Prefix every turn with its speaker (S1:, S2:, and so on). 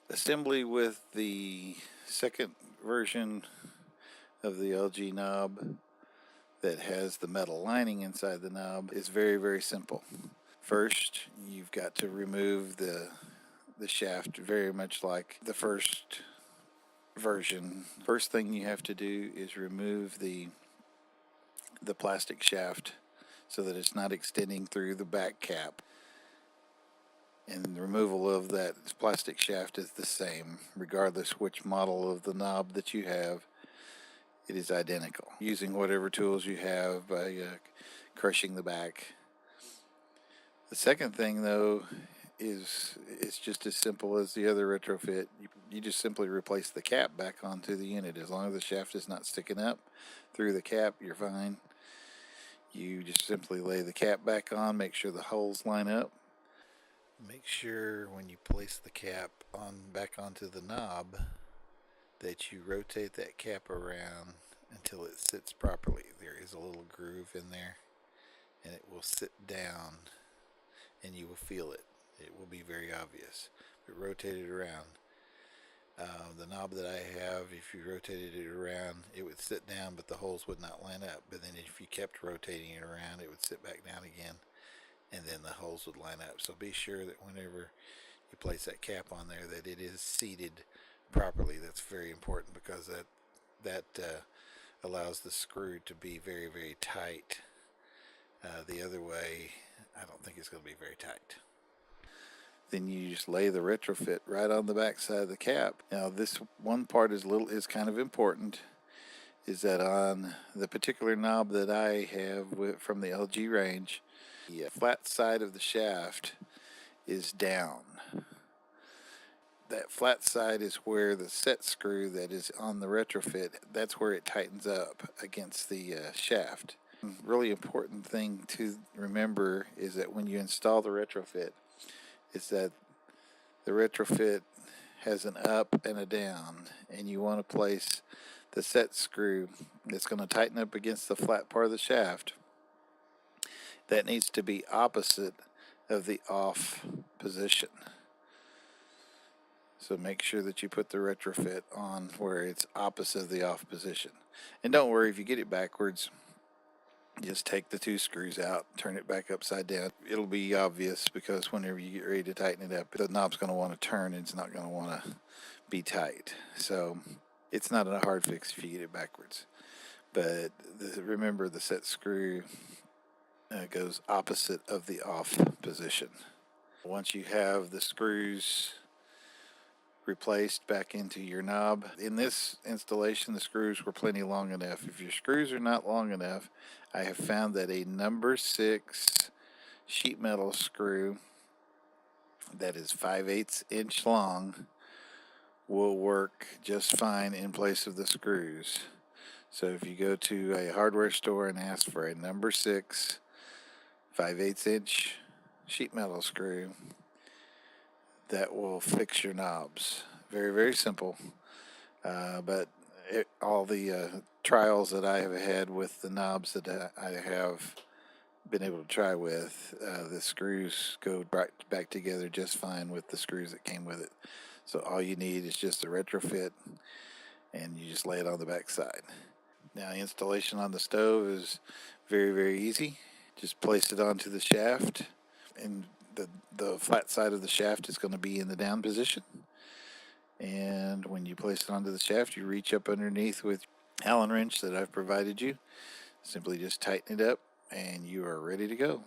S1: Assembly with the second version of the LG knob that has the metal lining inside the knob is very, very simple. First, you've got to remove the shaft, very much like the first version. First thing you have to do is remove the plastic shaft so that it's not extending through the back cap. And the removal of that plastic shaft is the same, regardless which model of the knob that you have. It is identical. Using whatever tools you have by crushing the back. The second thing, though, is it's just as simple as the other retrofit. You just simply replace the cap back onto the unit. As long as the shaft is not sticking up through the cap, you're fine. You just simply lay the cap back on, make sure the holes line up. Make sure when you place the cap back onto the knob that you rotate that cap around until it sits properly. There is a little groove in there, and it will sit down, and you will feel it. It will be very obvious. But rotate it around. The knob that I have, if you rotated it around, it would sit down, but the holes would not line up. But then if you kept rotating it around, it would sit back down again, and then the holes would line up. So be sure that whenever you place that cap on there, that it is seated properly. That's very important, because that allows the screw to be very, very tight. The other way, I don't think it's going to be very tight. Then you just lay the retrofit right on the back side of the cap. Now this one part is kind of important, is that on the particular knob that I have from the LG range, the flat side of the shaft is down. That flat side is where the set screw that is on the retrofit, that's where it tightens up against the shaft. Really important thing to remember is that when you install the retrofit, is that the retrofit has an up and a down, and you want to place the set screw that's going to tighten up against the flat part of the shaft. That needs to be opposite of the off position. So make sure that you put the retrofit on where it's opposite of the off position. And don't worry if you get it backwards. Just take the two screws out, turn it back upside down. It'll be obvious, because whenever you get ready to tighten it up, the knob's going to want to turn, and it's not going to want to be tight. So it's not a hard fix if you get it backwards. But remember, the set screw goes opposite of the off position. Once you have the screws replaced back into your knob, in this installation the screws were plenty long enough. If your screws are not long enough, I have found that a number 6 sheet metal screw that is 5/8 inch long will work just fine in place of the screws. So if you go to a hardware store and ask for a number 6 5/8 inch sheet metal screw, that will fix your knobs. Very, very simple. But all the trials that I have had with the knobs that I have been able to try with, the screws go right back together just fine with the screws that came with it. So all you need is just the retrofit, and you just lay it on the back side. Now, installation on the stove is very, very easy. Just place it onto the shaft, and the flat side of the shaft is going to be in the down position. And when you place it onto the shaft, you reach up underneath with Allen wrench that I've provided you. Simply just tighten it up, and you are ready to go.